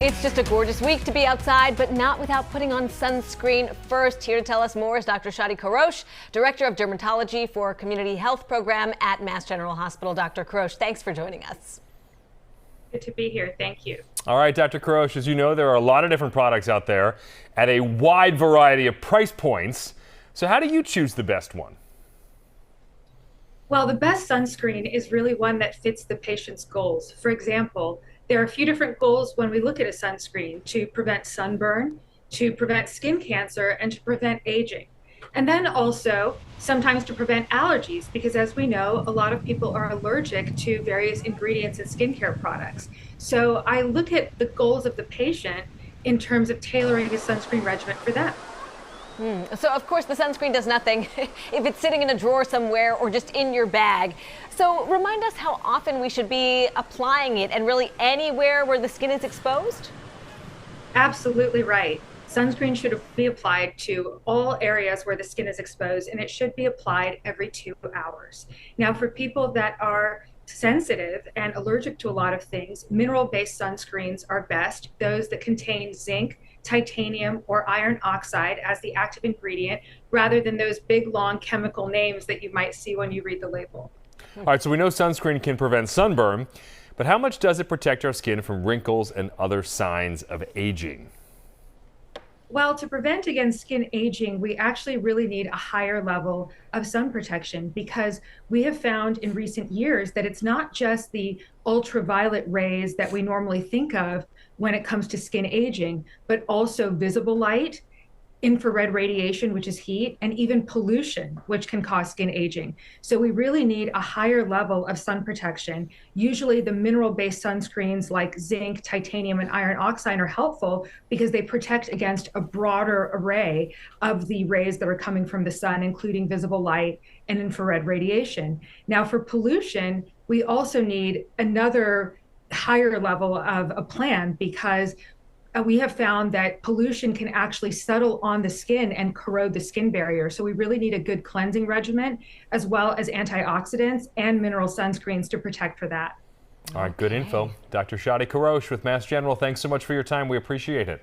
It's just a gorgeous week to be outside, but not without putting on sunscreen first. Here to tell us more is Dr. Shadi Kourosh, Director of Dermatology for Community Health Program at Mass General Hospital. Dr. Kourosh, thanks for joining us. Good to be here. Thank you. All right, Dr. Kourosh, as you know, there are a lot of different products out there at a wide variety of price points. So how do you choose the best one? Well, the best sunscreen is really one that fits the patient's goals. For example, there are a few different goals when we look at a sunscreen: to prevent sunburn, to prevent skin cancer, and to prevent aging. And then also sometimes to prevent allergies, because as we know, a lot of people are allergic to various ingredients in skincare products. So I look at the goals of the patient in terms of tailoring a sunscreen regimen for them. So, of course, the sunscreen does nothing if it's sitting in a drawer somewhere or just in your bag. So remind us how often we should be applying it, and really anywhere where the skin is exposed? Absolutely right. Sunscreen should be applied to all areas where the skin is exposed, and it should be applied every 2 hours. Now, for people that are sensitive and allergic to a lot of things, mineral-based sunscreens are best, those that contain zinc, titanium, or iron oxide as the active ingredient, rather than those big, long chemical names that you might see when you read the label. All right, so we know sunscreen can prevent sunburn, but how much does it protect our skin from wrinkles and other signs of aging? Well, to prevent against skin aging, we actually really need a higher level of sun protection, because we have found in recent years that it's not just the ultraviolet rays that we normally think of when it comes to skin aging, but also visible light, infrared radiation, which is heat, and even pollution, which can cause skin aging. So we really need a higher level of sun protection. Usually the mineral-based sunscreens like zinc, titanium, and iron oxide are helpful because they protect against a broader array of the rays that are coming from the sun, including visible light and infrared radiation. Now, for pollution, we also need another higher level of a plan, because we have found that pollution can actually settle on the skin and corrode the skin barrier. So we really need a good cleansing regimen, as well as antioxidants and mineral sunscreens to protect for that. All right, good info. Dr. Shadi Kourosh with Mass General, thanks so much for your time. We appreciate it.